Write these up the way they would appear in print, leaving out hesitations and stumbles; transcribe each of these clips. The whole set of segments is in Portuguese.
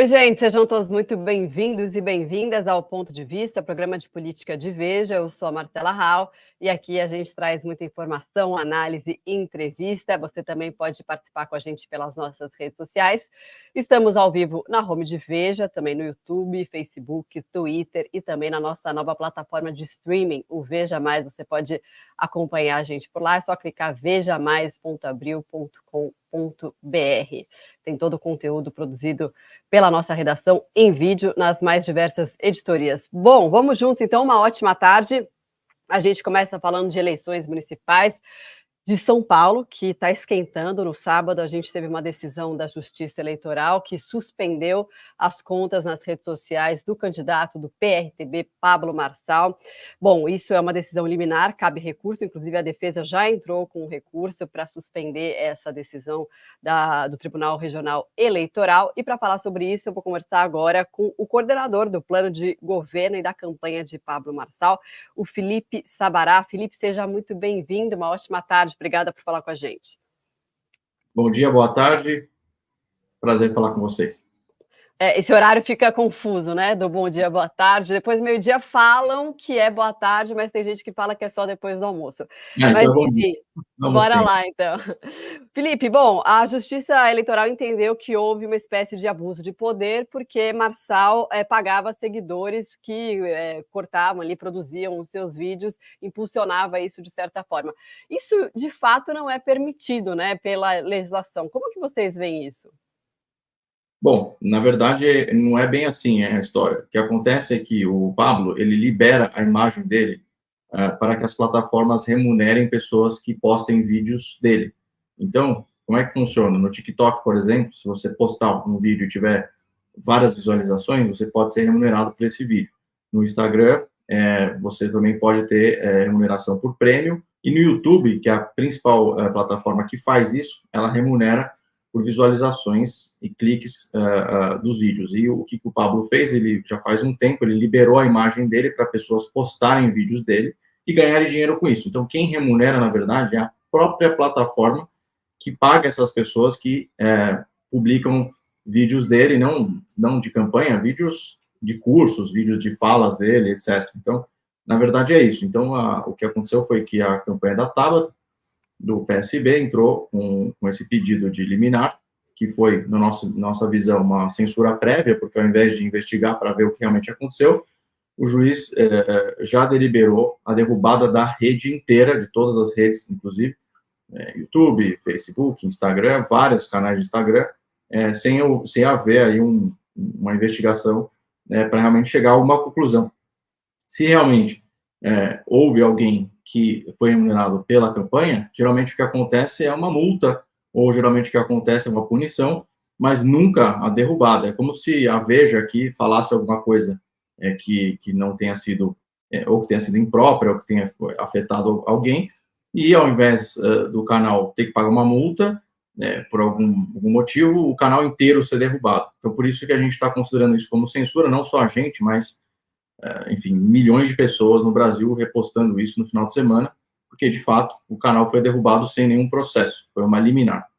Oi, gente, sejam todos muito bem-vindos e bem-vindas ao Ponto de Vista, programa de política de Veja. Eu sou a Marcela Rau e aqui a gente traz muita informação, análise e entrevista. Você também pode participar com a gente pelas nossas redes sociais. Estamos ao vivo na home de Veja, também no YouTube, Facebook, Twitter e também na nossa nova plataforma de streaming, o Veja Mais. Você pode acompanhar a gente por lá, é só clicar vejamais.abril.com.br. Tem todo o conteúdo produzido pela nossa redação em vídeo nas mais diversas editorias. Bom, vamos juntos então, uma ótima tarde. A gente começa falando de eleições municipais de São Paulo, que está esquentando. No sábado, a gente teve uma decisão da Justiça Eleitoral que suspendeu as contas nas redes sociais do candidato do PRTB, Pablo Marçal. Bom, isso é uma decisão liminar, cabe recurso, inclusive a defesa já entrou com um recurso para suspender essa decisão do Tribunal Regional Eleitoral. E para falar sobre isso, eu vou conversar agora com o coordenador do plano de governo e da campanha de Pablo Marçal, o Felipe Sabará. Felipe, seja muito bem-vindo, uma ótima tarde. Obrigada por falar com a gente. Bom dia, boa tarde. Prazer falar com vocês. Esse horário fica confuso, né? Do bom dia, boa tarde. Depois, meio-dia, falam que é boa tarde, mas tem gente que fala que é só depois do almoço. Mas, Então, enfim, bora lá, então. Felipe, bom, a Justiça Eleitoral entendeu que houve uma espécie de abuso de poder porque Marçal pagava seguidores que cortavam ali, produziam os seus vídeos, impulsionava isso de certa forma. Isso, de fato, não é permitido, né, pela legislação. Como que vocês veem isso? Bom, na verdade, não é bem assim a história. O que acontece é que o Pablo, ele libera a imagem dele para que as plataformas remunerem pessoas que postem vídeos dele. Então, como é que funciona? No TikTok, por exemplo, se você postar um vídeo e tiver várias visualizações, você pode ser remunerado por esse vídeo. No Instagram, você também pode ter remuneração por prêmio. E no YouTube, que é a principal plataforma que faz isso, ela remunera por visualizações e cliques dos vídeos. E o que o Pablo fez, ele já faz um tempo, ele liberou a imagem dele para pessoas postarem vídeos dele e ganharem dinheiro com isso. Então, quem remunera, na verdade, é a própria plataforma que paga essas pessoas que publicam vídeos dele, não de campanha, vídeos de cursos, vídeos de falas dele, etc. Então, na verdade, é isso. Então, o que aconteceu foi que a campanha da Tabata, do PSB, entrou com esse pedido de liminar, que foi, na nossa visão, uma censura prévia, porque ao invés de investigar para ver o que realmente aconteceu, o juiz já deliberou a derrubada da rede inteira, de todas as redes, inclusive, YouTube, Facebook, Instagram, vários canais de Instagram, sem haver aí uma investigação para realmente chegar a uma conclusão. Se realmente houve alguém que foi remunerado pela campanha, geralmente o que acontece é uma multa, ou geralmente o que acontece é uma punição, mas nunca a derrubada. É como se a Veja aqui falasse alguma coisa que não tenha sido, ou que tenha sido imprópria, ou que tenha afetado alguém, e ao invés do canal ter que pagar uma multa, por algum motivo, o canal inteiro ser derrubado. Então, por isso que a gente está considerando isso como censura, não só a gente, mas enfim, milhões de pessoas no Brasil repostando isso no final de semana, porque, de fato, o canal foi derrubado sem nenhum processo, foi uma liminar.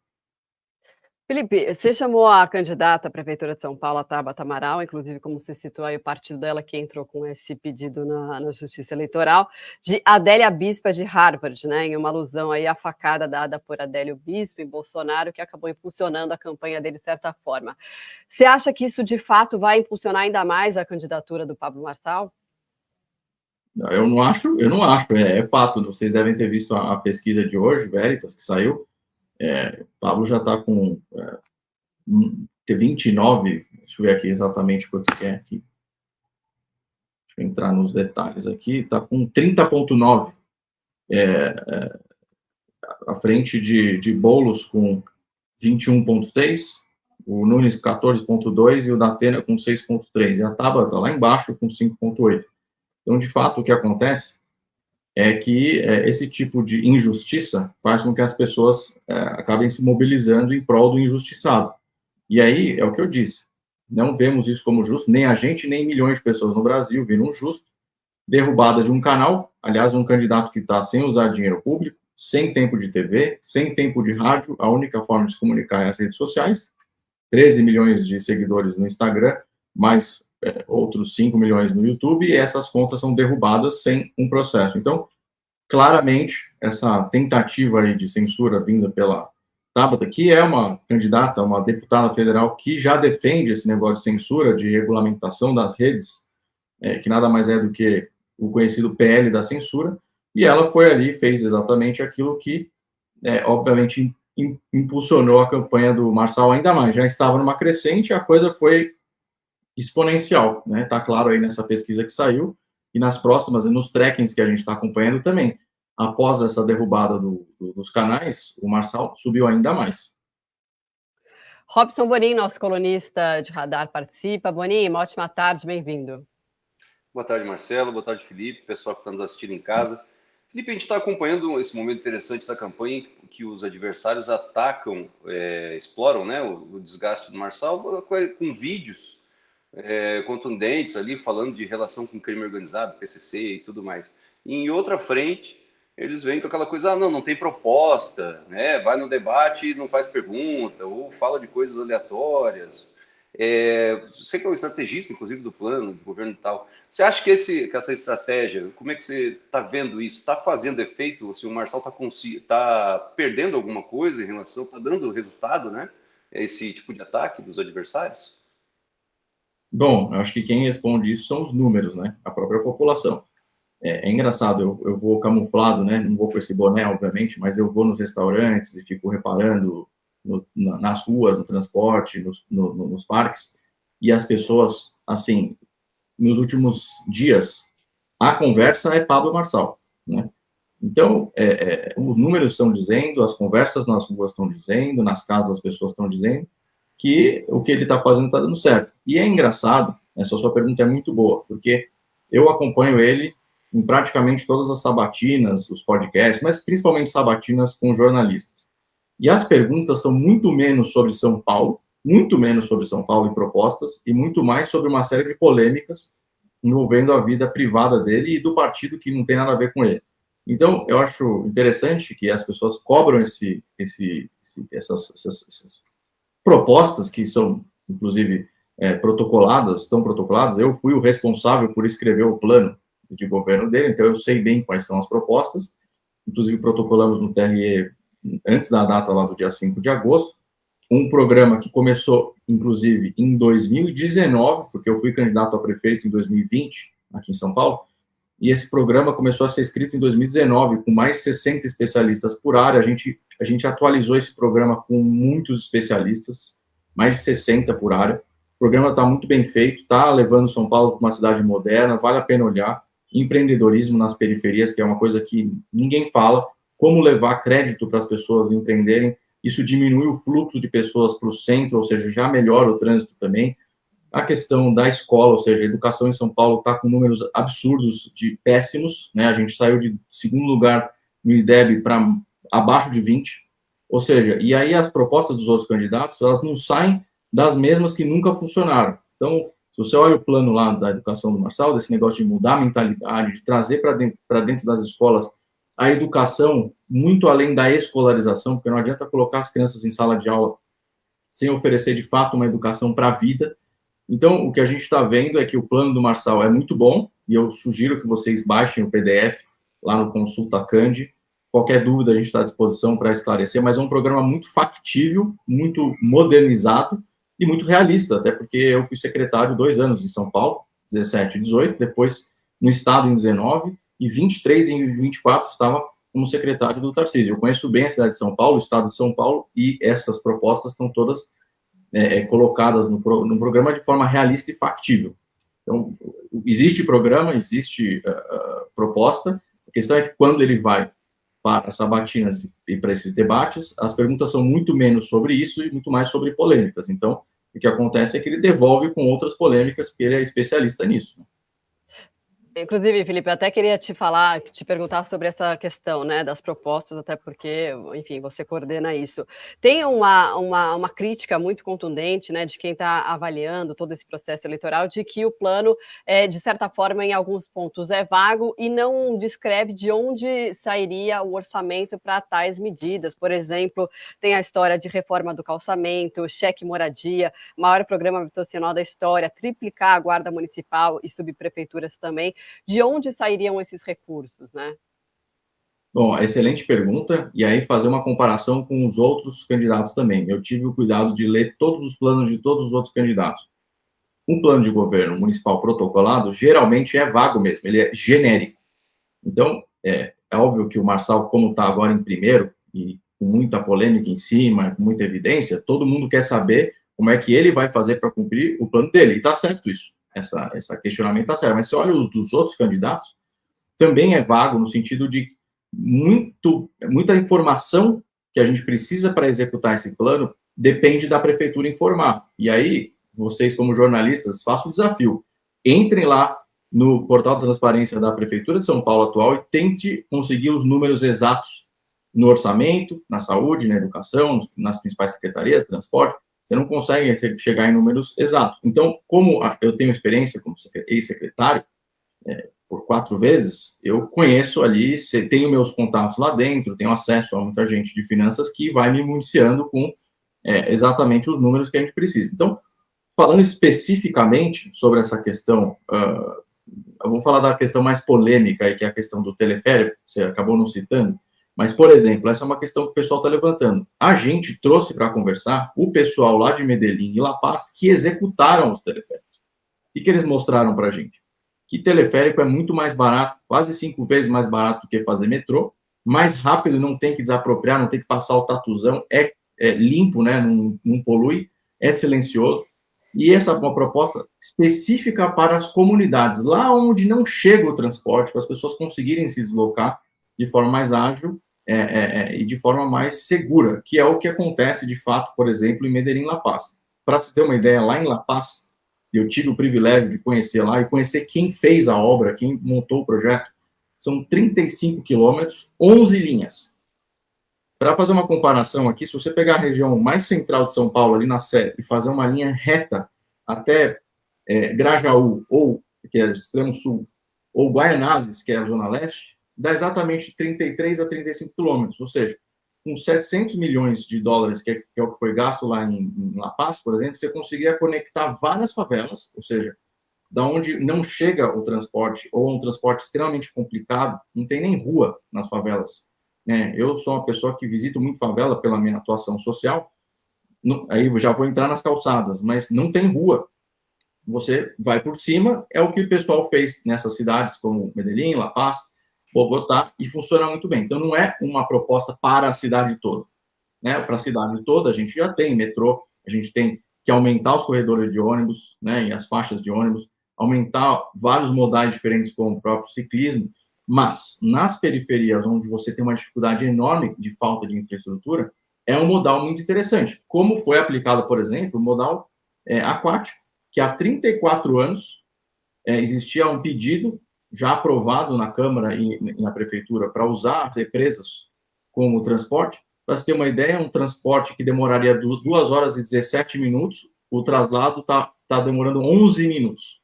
Felipe, você chamou a candidata à Prefeitura de São Paulo, a Tabata Amaral, inclusive, como você citou aí, o partido dela que entrou com esse pedido na Justiça Eleitoral, de Adélia Bispa de Harvard, né, em uma alusão aí à facada dada por Adélio Bispo em Bolsonaro, que acabou impulsionando a campanha dele de certa forma. Você acha que isso, de fato, vai impulsionar ainda mais a candidatura do Pablo Marçal? Eu não acho, é fato. Vocês devem ter visto a pesquisa de hoje, Veritas, que saiu. Pablo já está com 29, deixa eu ver aqui exatamente quanto que é aqui. Deixa eu entrar nos detalhes aqui, está com 30,9 à frente de Boulos com 21,6, o Nunes 14,2 e o Datena com 6,3. E a Tabata lá embaixo com 5,8. Então, de fato, o que acontece é que esse tipo de injustiça faz com que as pessoas acabem se mobilizando em prol do injustiçado. E aí, é o que eu disse, não vemos isso como justo, nem a gente, nem milhões de pessoas no Brasil viram justo, derrubada de um canal, aliás, um candidato que está sem usar dinheiro público, sem tempo de TV, sem tempo de rádio, a única forma de se comunicar é as redes sociais, 13 milhões de seguidores no Instagram, mais outros 5 milhões no YouTube, e essas contas são derrubadas sem um processo. Então, claramente, essa tentativa aí de censura vinda pela Tabata, que é uma candidata, uma deputada federal que já defende esse negócio de censura, de regulamentação das redes, que nada mais é do que o conhecido PL da censura, e ela foi ali e fez exatamente aquilo que, obviamente, impulsionou a campanha do Marçal ainda mais. Já estava numa crescente, a coisa foi exponencial, né? Está claro aí nessa pesquisa que saiu, e nas próximas, nos trackings que a gente está acompanhando também. Após essa derrubada dos canais, o Marçal subiu ainda mais. Robson Bonin, nosso colunista de Radar, participa. Bonin, uma ótima tarde, bem-vindo. Boa tarde, Marcelo. Boa tarde, Felipe, pessoal que está nos assistindo em casa. Felipe, a gente está acompanhando esse momento interessante da campanha que os adversários atacam, exploram, né, o desgaste do Marçal com vídeos contundentes ali, falando de relação com crime organizado, PCC e tudo mais. E em outra frente, eles vêm com aquela coisa, não tem proposta, né, vai no debate e não faz pergunta, ou fala de coisas aleatórias. Você que é um estrategista, inclusive, do plano de governo e tal, você acha que essa estratégia, como é que você está vendo isso? Está fazendo efeito? Se o Marçal está perdendo alguma coisa em relação, está dando resultado, né? Esse tipo de ataque dos adversários? Bom, eu acho que quem responde isso são os números, né? A própria população. É engraçado, eu vou camuflado, né? Não vou com esse boné, obviamente, mas eu vou nos restaurantes e fico reparando nas ruas, no transporte, nos parques, e as pessoas, assim, nos últimos dias, a conversa é Pablo Marçal, né? Então, os números estão dizendo, as conversas nas ruas estão dizendo, nas casas das pessoas estão dizendo, que o que ele está fazendo está dando certo. E é engraçado, essa sua pergunta é muito boa, porque eu acompanho ele em praticamente todas as sabatinas, os podcasts, mas principalmente sabatinas com jornalistas. E as perguntas são muito menos sobre São Paulo, muito menos sobre São Paulo e propostas, e muito mais sobre uma série de polêmicas envolvendo a vida privada dele e do partido que não tem nada a ver com ele. Então, eu acho interessante que as pessoas cobram essas propostas que são, inclusive, estão protocoladas. Eu fui o responsável por escrever o plano de governo dele, então eu sei bem quais são as propostas. Inclusive, protocolamos no TRE, antes da data lá do dia 5 de agosto, um programa que começou, inclusive, em 2019, porque eu fui candidato a prefeito em 2020, aqui em São Paulo, e esse programa começou a ser escrito em 2019, com mais 60 especialistas por área. A gente atualizou esse programa com muitos especialistas, mais de 60 por área. O programa está muito bem feito, está levando São Paulo para uma cidade moderna, vale a pena olhar. Empreendedorismo nas periferias, que é uma coisa que ninguém fala, como levar crédito para as pessoas empreenderem. Isso diminui o fluxo de pessoas para o centro, ou seja, já melhora o trânsito também. A questão da escola, ou seja, a educação em São Paulo está com números absurdos de péssimos, né? A gente saiu de segundo lugar no IDEB para abaixo de 20, ou seja, e aí as propostas dos outros candidatos, elas não saem das mesmas que nunca funcionaram. Então, se você olha o plano lá da educação do Marçal, desse negócio de mudar a mentalidade, de trazer para dentro das escolas a educação muito além da escolarização, porque não adianta colocar as crianças em sala de aula sem oferecer, de fato, uma educação para a vida. Então, o que a gente está vendo é que o plano do Marçal é muito bom, e eu sugiro que vocês baixem o PDF lá no Consulta Candi. Qualquer dúvida, a gente está à disposição para esclarecer, mas é um programa muito factível, muito modernizado e muito realista, até porque eu fui secretário 2 anos em São Paulo, 17 e 18, depois no Estado em 19, e 23 e 24 estava como secretário do Tarcísio. Eu conheço bem a cidade de São Paulo, o Estado de São Paulo, e essas propostas estão todas colocadas no programa de forma realista e factível. Então, existe programa, existe proposta, a questão é que quando ele vai para as sabatinas e para esses debates, as perguntas são muito menos sobre isso e muito mais sobre polêmicas. Então, o que acontece é que ele devolve com outras polêmicas, porque ele é especialista nisso. Inclusive, Felipe, eu até queria te perguntar sobre essa questão, né, das propostas, até porque, enfim, você coordena isso. Tem uma crítica muito contundente, né, de quem está avaliando todo esse processo eleitoral, de que o plano, de certa forma, em alguns pontos é vago e não descreve de onde sairia o orçamento para tais medidas. Por exemplo, tem a história de reforma do calçamento, cheque moradia, maior programa habitacional da história, triplicar a guarda municipal e subprefeituras também. De onde sairiam esses recursos, né? Bom, excelente pergunta, e aí fazer uma comparação com os outros candidatos também. Eu tive o cuidado de ler todos os planos de todos os outros candidatos. Um plano de governo municipal protocolado geralmente é vago mesmo, ele é genérico. Então, é óbvio que o Marçal, como está agora em primeiro, e com muita polêmica em cima, com muita evidência, todo mundo quer saber como é que ele vai fazer para cumprir o plano dele. E está certo isso, essa questionamento está certo. Mas se olha os dos outros candidatos, também é vago no sentido de muita informação que a gente precisa para executar esse plano depende da prefeitura informar. E aí, vocês como jornalistas, façam o desafio. Entrem lá no portal de transparência da Prefeitura de São Paulo atual e tente conseguir os números exatos no orçamento, na saúde, na educação, nas principais secretarias, transporte. Você não consegue chegar em números exatos. Então, como eu tenho experiência como ex-secretário, por 4 vezes, eu conheço ali, tenho meus contatos lá dentro, tenho acesso a muita gente de finanças que vai me municiando com exatamente os números que a gente precisa. Então, falando especificamente sobre essa questão, eu vou falar da questão mais polêmica, que é a questão do teleférico, que você acabou não citando, mas, por exemplo, essa é uma questão que o pessoal está levantando. A gente trouxe para conversar o pessoal lá de Medellín e La Paz que executaram os teleféricos. O que eles mostraram para a gente? Que teleférico é muito mais barato, quase 5 vezes mais barato do que fazer metrô, mais rápido, não tem que desapropriar, não tem que passar o tatuzão, é limpo, né, não polui, é silencioso. E essa é uma proposta específica para as comunidades, lá onde não chega o transporte, para as pessoas conseguirem se deslocar de forma mais ágil e de forma mais segura, que é o que acontece, de fato, por exemplo, em Medellín e La Paz. Para se ter uma ideia, lá em La Paz, eu tive o privilégio de conhecer lá e conhecer quem fez a obra, quem montou o projeto. São 35 quilômetros, 11 linhas. Para fazer uma comparação aqui, se você pegar a região mais central de São Paulo, ali na Sé, e fazer uma linha reta até Grajaú, ou que é o extremo sul, ou Guaianazes, que é a zona leste, dá exatamente 33 a 35 quilômetros, ou seja, com 700 milhões de dólares, que é o que foi gasto lá em La Paz, por exemplo, você conseguiria conectar várias favelas, ou seja, da onde não chega o transporte, ou um transporte extremamente complicado, não tem nem rua nas favelas. Eu sou uma pessoa que visito muito favela pela minha atuação social, aí eu já vou entrar nas calçadas, mas não tem rua. Você vai por cima, é o que o pessoal fez nessas cidades como Medellín, La Paz, Bogotá, e funciona muito bem. Então, não é uma proposta para a cidade toda. Para a cidade toda, a gente já tem metrô, a gente tem que aumentar os corredores de ônibus, e as faixas de ônibus, aumentar vários modais diferentes, como o próprio ciclismo, mas nas periferias, onde você tem uma dificuldade enorme de falta de infraestrutura, é um modal muito interessante, como foi aplicado, por exemplo, o modal aquático, que há 34 anos existia um pedido já aprovado na Câmara e na Prefeitura para usar as represas como transporte. Para você ter uma ideia, um transporte que demoraria 2 horas e 17 minutos, o traslado está demorando 11 minutos.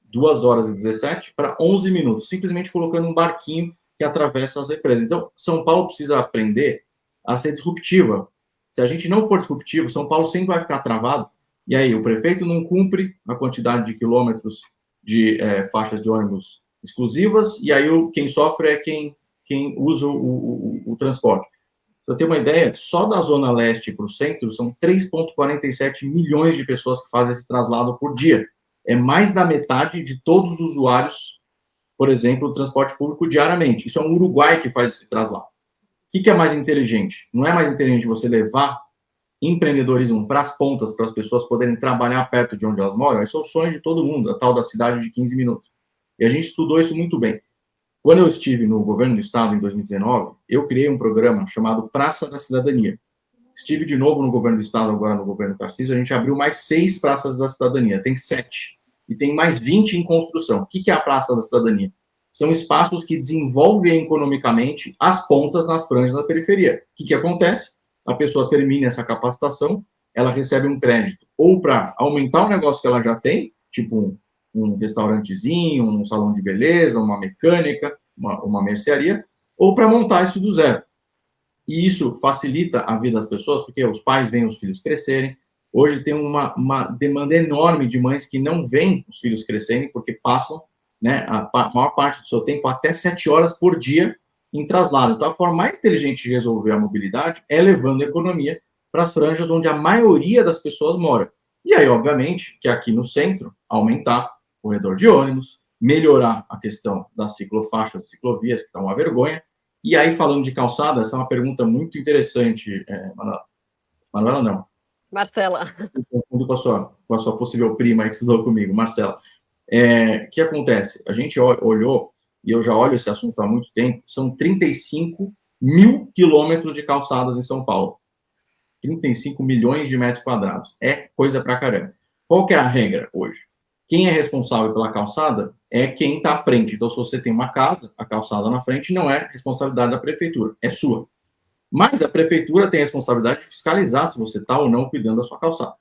2 horas e 17 para 11 minutos, simplesmente colocando um barquinho que atravessa as represas. Então, São Paulo precisa aprender a ser disruptiva. Se a gente não for disruptivo, São Paulo sempre vai ficar travado. E aí, o prefeito não cumpre a quantidade de quilômetros de faixas de ônibus exclusivas, e aí quem sofre é quem usa o transporte. Pra você ter uma ideia, só da Zona Leste para o centro, são 3,47 milhões de pessoas que fazem esse traslado por dia. É mais da metade de todos os usuários, por exemplo, do transporte público diariamente. Isso é um Uruguai que faz esse traslado. O que é mais inteligente? Não é mais inteligente você levar empreendedorismo para as pontas, para as pessoas poderem trabalhar perto de onde elas moram? Esse é o sonho de todo mundo, a tal da cidade de 15 minutos. E a gente estudou isso muito bem. Quando eu estive no governo do estado, em 2019, eu criei um programa chamado Praça da Cidadania. Estive de novo no governo do estado, agora no governo Tarcísio, a gente abriu mais 6 praças da cidadania, tem 7. e tem mais 20 em construção. O que é a Praça da Cidadania? São espaços que desenvolvem economicamente as pontas nas franjas da periferia. O que acontece? A pessoa termina essa capacitação, ela recebe um crédito ou para aumentar o negócio que ela já tem, tipo um restaurantezinho, um salão de beleza, uma mecânica, uma mercearia, ou para montar isso do zero. E isso facilita a vida das pessoas, porque os pais veem os filhos crescerem. Hoje tem uma demanda enorme de mães que não veem os filhos crescerem, porque passam, né, a maior parte do seu tempo, até 7 horas por dia, em traslado. Então, a forma mais inteligente de resolver a mobilidade é levando a economia para as franjas onde a maioria das pessoas mora. E aí, obviamente, que aqui no centro, aumentar o corredor de ônibus, melhorar a questão das ciclofaixas e ciclovias, que estão uma vergonha. E aí, falando de calçada, essa é uma pergunta muito interessante, Manuela, não. Marcela. Com a sua possível prima aí que estudou comigo, Marcela. O que acontece? A gente olhou, e eu já olho esse assunto há muito tempo, são 35 mil quilômetros de calçadas em São Paulo. 35 milhões de metros quadrados. É coisa pra caramba. Qual que é a regra hoje? Quem é responsável pela calçada é quem está à frente. Então, se você tem uma casa, a calçada na frente não é responsabilidade da prefeitura, é sua. Mas a prefeitura tem a responsabilidade de fiscalizar se você está ou não cuidando da sua calçada.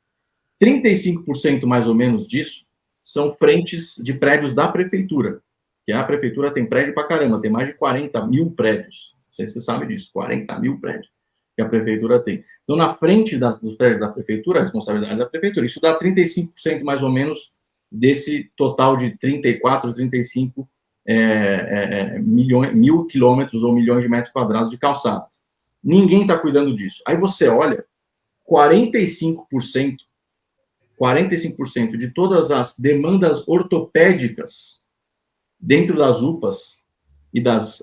35% mais ou menos disso são frentes de prédios da prefeitura. Que a prefeitura tem prédio pra caramba, tem mais de 40 mil prédios. Não sei se você sabe disso, 40 mil prédios que a prefeitura tem. Então, na frente dos prédios da prefeitura, a responsabilidade da prefeitura. Isso dá 35% mais ou menos desse total de 34, 35 mil quilômetros ou milhões de metros quadrados de calçadas. Ninguém está cuidando disso. Aí você olha, 45% de todas as demandas ortopédicas dentro das UPAs e das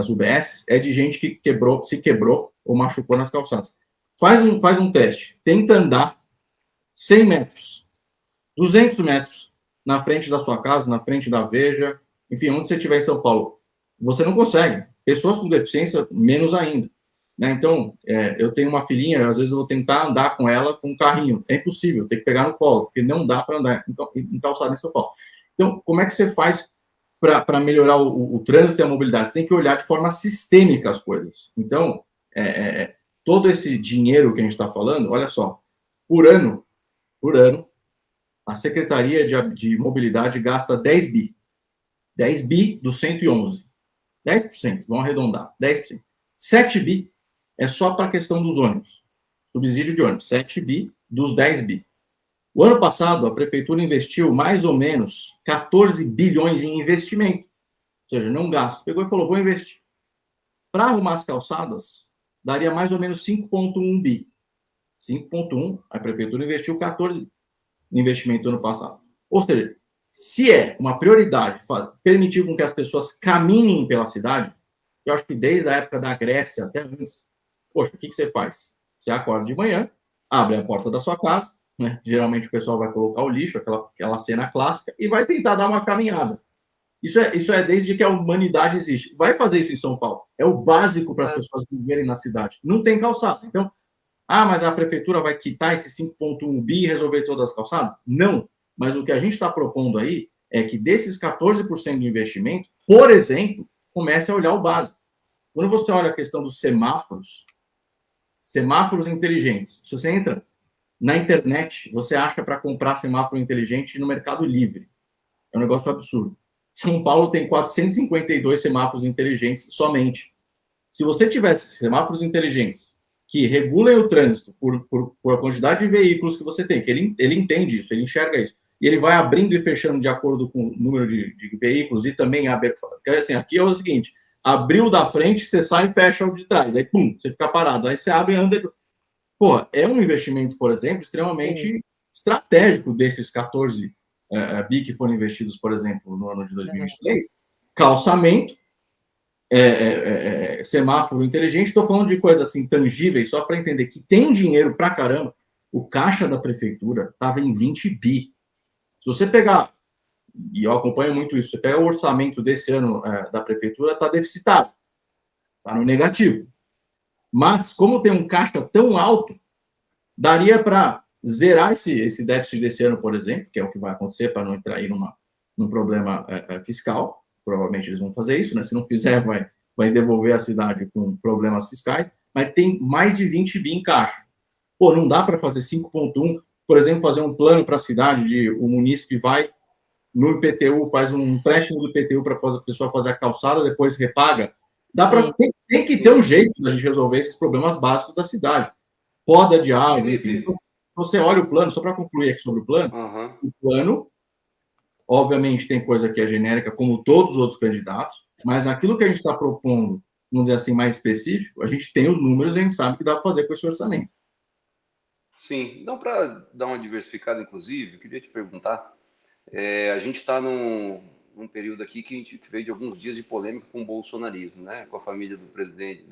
UBS é de gente que se quebrou ou machucou nas calçadas. Faz um teste. Tenta andar 100 metros, 200 metros na frente da sua casa, na frente da Veja, enfim, onde você estiver em São Paulo. Você não consegue. Pessoas com deficiência, menos ainda. Né? Então, eu tenho uma filhinha, às vezes eu vou tentar andar com ela com um carrinho. É impossível, tem que pegar no colo, porque não dá para andar em calçada em São Paulo. Então, como é que você faz para melhorar o trânsito e a mobilidade? Você tem que olhar de forma sistêmica as coisas. Então, todo esse dinheiro que a gente está falando, olha só, por ano, a Secretaria de Mobilidade gasta 10 bi. 10 bi dos 111. 10%, vamos arredondar, 10%. 7 bi é só para a questão dos ônibus. Subsídio de ônibus, 7 bi dos 10 bi. O ano passado, a prefeitura investiu mais ou menos 14 bilhões em investimento. Ou seja, não gasto. Pegou e falou, vou investir. Para arrumar as calçadas, daria mais ou menos 5,1 bi. 5,1, a prefeitura investiu 14 no investimento ano passado. Ou seja, se é uma prioridade permitir com que as pessoas caminhem pela cidade, eu acho que desde a época da Grécia até antes, poxa, o que você faz? Você acorda de manhã, abre a porta da sua casa, né? Geralmente o pessoal vai colocar o lixo, aquela cena clássica, e vai tentar dar uma caminhada. Isso é desde que a humanidade existe. Vai fazer isso em São Paulo. É o básico para as pessoas viverem na cidade. Não tem calçada. Então, mas a prefeitura vai quitar esse 5,1 bi e resolver todas as calçadas? Não. Mas o que a gente está propondo aí é que desses 14% de investimento, por exemplo, comece a olhar o básico. Quando você olha a questão dos semáforos inteligentes, se você entra na internet, você acha para comprar semáforo inteligente no Mercado Livre. É um negócio absurdo. São Paulo tem 452 semáforos inteligentes somente. Se você tivesse semáforos inteligentes que regulem o trânsito por a quantidade de veículos que você tem, que ele entende isso, ele enxerga isso, e ele vai abrindo e fechando de acordo com o número de veículos e também abre. Assim, aqui é o seguinte, abriu da frente, você sai e fecha o de trás, aí pum, você fica parado, aí você abre e anda. Pô, é um investimento, por exemplo, extremamente estratégico desses 14 bi que foram investidos, por exemplo, no ano de 2023, calçamento, semáforo inteligente. Estou falando de coisas assim tangíveis, só para entender que tem dinheiro pra caramba. O caixa da prefeitura estava em 20 bi. Se você pegar, e eu acompanho muito isso, você pega o orçamento desse ano da prefeitura, está deficitário, está no negativo. Mas, como tem um caixa tão alto, daria para zerar esse déficit desse ano, por exemplo, que é o que vai acontecer para não entrar aí num problema fiscal. Provavelmente eles vão fazer isso, né? Se não fizer, vai devolver a cidade com problemas fiscais, mas tem mais de 20 bi em caixa. Pô, não dá para fazer 5,1, por exemplo, fazer um plano para a cidade de o munícipe vai no IPTU, faz um empréstimo do IPTU para a pessoa fazer a calçada, depois repaga. Tem que ter um jeito da gente resolver esses problemas básicos da cidade. Poda de árvore, enfim. Então, você olha o plano, só para concluir aqui sobre o plano, o plano, obviamente, tem coisa que é genérica, como todos os outros candidatos, mas aquilo que a gente está propondo, vamos dizer assim, mais específico, a gente tem os números e a gente sabe que dá para fazer com esse orçamento. Sim, então, para dar uma diversificada, inclusive, eu queria te perguntar, a gente está num período aqui que veio de alguns dias de polêmica com o bolsonarismo, né? Com a família do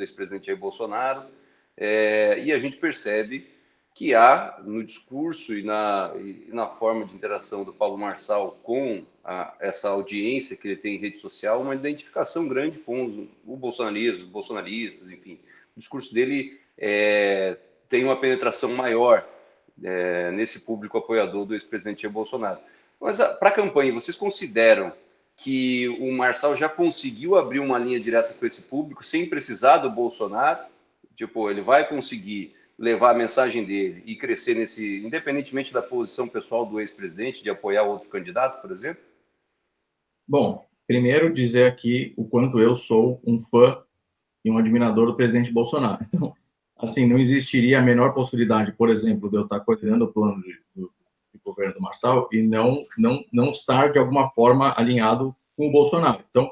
ex-presidente Jair Bolsonaro, e a gente percebe que há no discurso e na forma de interação do Pablo Marçal com essa audiência que ele tem em rede social, uma identificação grande com o bolsonarismo, os bolsonaristas, enfim. O discurso dele tem uma penetração maior nesse público apoiador do ex-presidente Jair Bolsonaro. Mas para a campanha, vocês consideram que o Marçal já conseguiu abrir uma linha direta com esse público sem precisar do Bolsonaro? Tipo, ele vai conseguir levar a mensagem dele e crescer independentemente da posição pessoal do ex-presidente, de apoiar outro candidato, por exemplo? Bom, primeiro dizer aqui o quanto eu sou um fã e um admirador do presidente Bolsonaro. Então, assim, não existiria a menor possibilidade, por exemplo, de eu estar coordenando o plano do governo do Marçal e não estar, de alguma forma, alinhado com o Bolsonaro. Então,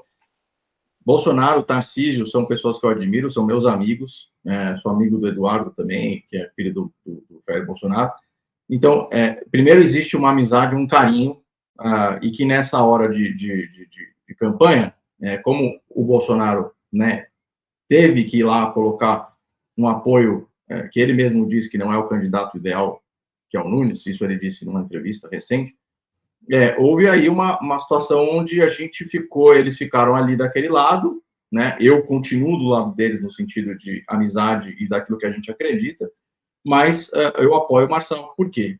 Bolsonaro, Tarcísio, são pessoas que eu admiro, são meus amigos, sou amigo do Eduardo também, que é filho do Jair Bolsonaro. Então, primeiro existe uma amizade, um carinho, e que nessa hora de campanha, como o Bolsonaro, né, teve que ir lá colocar um apoio, que ele mesmo disse que não é o candidato ideal, que é o Nunes, isso ele disse numa entrevista recente, houve aí uma situação onde eles ficaram ali daquele lado, né? Eu continuo do lado deles no sentido de amizade e daquilo que a gente acredita, mas eu apoio o Marçal. Por quê?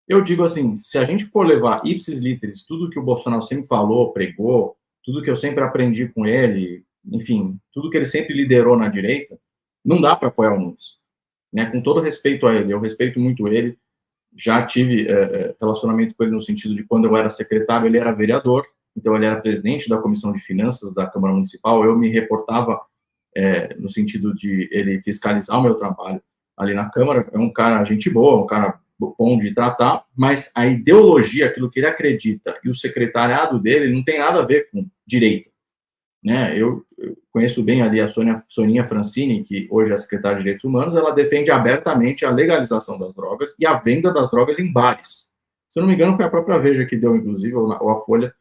Eu digo assim, se a gente for levar ipsis literis, tudo que o Bolsonaro sempre falou, pregou, tudo que eu sempre aprendi com ele, enfim, tudo que ele sempre liderou na direita, não dá para apoiar o Nunes, né? Com todo respeito a ele, eu respeito muito ele, já tive relacionamento com ele no sentido de quando eu era secretário, ele era vereador, então ele era presidente da Comissão de Finanças da Câmara Municipal, eu me reportava no sentido de ele fiscalizar o meu trabalho ali na Câmara, é um cara gente boa, um cara bom de tratar, mas a ideologia, aquilo que ele acredita, e o secretariado dele não tem nada a ver com direita, né? Eu conheço bem ali a Soninha Francini, que hoje é secretária de Direitos Humanos, ela defende abertamente a legalização das drogas e a venda das drogas em bares. Se eu não me engano, foi a própria Veja que deu, inclusive, ou a Folha,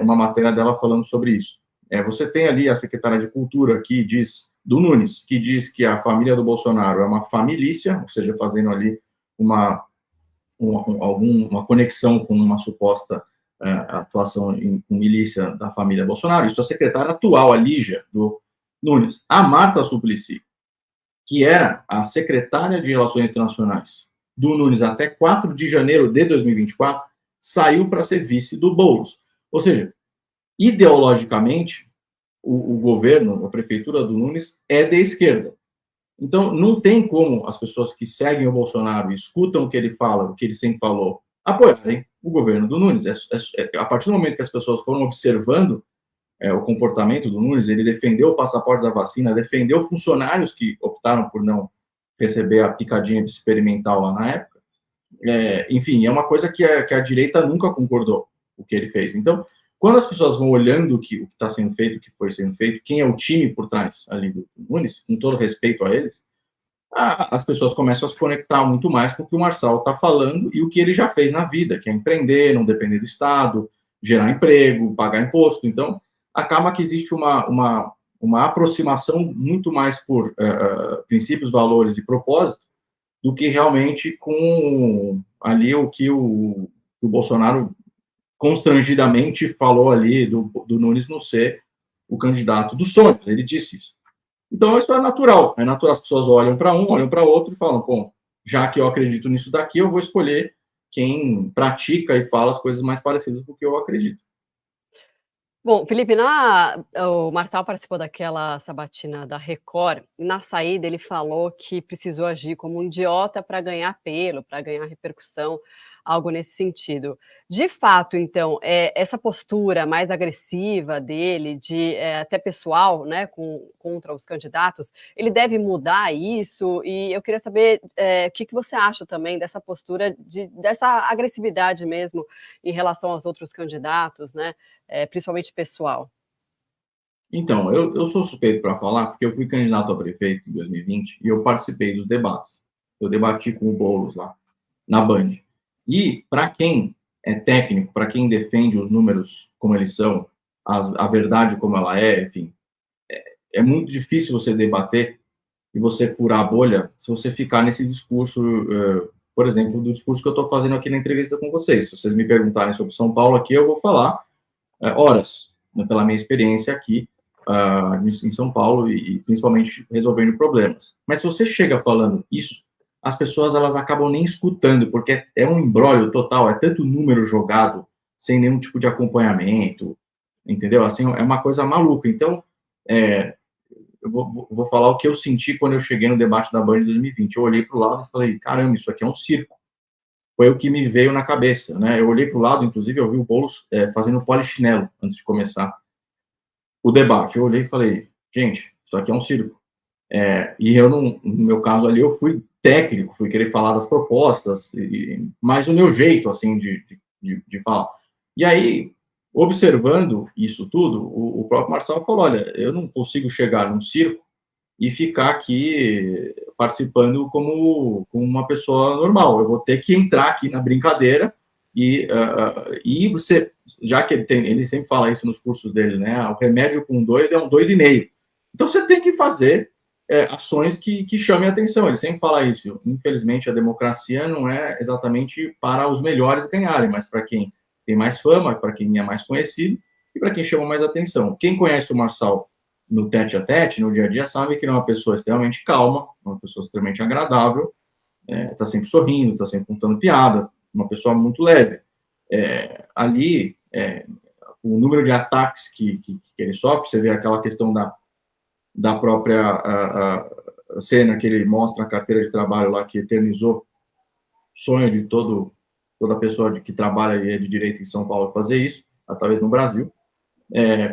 uma matéria dela falando sobre isso. Você tem ali a secretária de Cultura, que diz, do Nunes, que diz que a família do Bolsonaro é uma familícia, ou seja, fazendo ali uma conexão com uma suposta atuação com milícia da família Bolsonaro. Isso a secretária atual, a Lígia, do Nunes. A Marta Suplicy, que era a secretária de Relações Internacionais do Nunes até 4 de janeiro de 2024, saiu para ser vice do Boulos. Ou seja, ideologicamente, o governo, a prefeitura do Nunes é de esquerda. Então, não tem como as pessoas que seguem o Bolsonaro e escutam o que ele fala, o que ele sempre falou, apoiarem o governo do Nunes. A partir do momento que as pessoas foram observando o comportamento do Nunes, ele defendeu o passaporte da vacina, defendeu funcionários que optaram por não receber a picadinha experimental lá na época. Enfim, é uma coisa que a direita nunca concordou, o que ele fez. Então, quando as pessoas vão olhando o que está sendo feito, o que foi sendo feito, quem é o time por trás ali do Nunes, com todo respeito a eles, as pessoas começam a se conectar muito mais com o que o Marçal está falando e o que ele já fez na vida, que é empreender, não depender do Estado, gerar emprego, pagar imposto. Então, acaba que existe uma aproximação muito mais por princípios, valores e propósito do que realmente com ali o que o Bolsonaro constrangidamente falou ali do Nunes não ser o candidato dos sonhos. Ele disse isso. Então, isso é natural. É natural, as pessoas olham para um, olham para outro e falam, bom, já que eu acredito nisso daqui, eu vou escolher quem pratica e fala as coisas mais parecidas com o que eu acredito. Bom, Felipe, o Marçal participou daquela sabatina da Record, e na saída ele falou que precisou agir como um idiota para ganhar apelo, para ganhar repercussão, algo nesse sentido. De fato, então, essa postura mais agressiva dele, até pessoal, né, contra os candidatos, ele deve mudar isso? E eu queria saber o que você acha também dessa postura, dessa agressividade mesmo em relação aos outros candidatos, né? Principalmente pessoal. Então, eu sou suspeito para falar, porque eu fui candidato a prefeito em 2020 e eu participei dos debates. Eu debati com o Boulos lá, na Band. E, para quem é técnico, para quem defende os números como eles são, a verdade como ela é, enfim, é muito difícil você debater e você furar a bolha se você ficar nesse discurso, por exemplo, do discurso que eu estou fazendo aqui na entrevista com vocês. Se vocês me perguntarem sobre São Paulo aqui, eu vou falar horas, né, pela minha experiência aqui em São Paulo e principalmente resolvendo problemas. Mas se você chega falando isso, as pessoas elas acabam nem escutando, porque é um imbróglio total, é tanto número jogado sem nenhum tipo de acompanhamento, entendeu? Assim, é uma coisa maluca. Então, eu vou falar o que eu senti quando eu cheguei no debate da Band de 2020. Eu olhei para o lado e falei, caramba, isso aqui é um circo. Foi o que me veio na cabeça, né? Eu olhei para o lado, inclusive, eu vi o Boulos fazendo polichinelo antes de começar o debate. Eu olhei e falei, gente, isso aqui é um circo. E eu, no meu caso ali, eu fui técnico, fui querer falar das propostas, mas o meu jeito, assim, de falar. E aí, observando isso tudo, o próprio Marcelo falou, olha, eu não consigo chegar num circo e ficar aqui participando como uma pessoa normal. Eu vou ter que entrar aqui na brincadeira e você, já que ele sempre fala isso nos cursos dele, né? O remédio com um doido é um doido e meio. Então você tem que fazer ações que chamem a atenção. Ele sempre fala isso. Infelizmente, a democracia não é exatamente para os melhores ganharem, mas para quem tem mais fama, para quem é mais conhecido e para quem chama mais atenção. Quem conhece o Marçal no tete a tete, no dia a dia, sabe que ele é uma pessoa extremamente calma, uma pessoa extremamente agradável, está sempre sorrindo, está sempre contando piada, uma pessoa muito leve. Ali, o número de ataques que ele sofre, você vê aquela questão da própria a cena que ele mostra na carteira de trabalho lá, que eternizou o sonho de toda pessoa que trabalha e é de direito em São Paulo fazer isso, talvez no Brasil.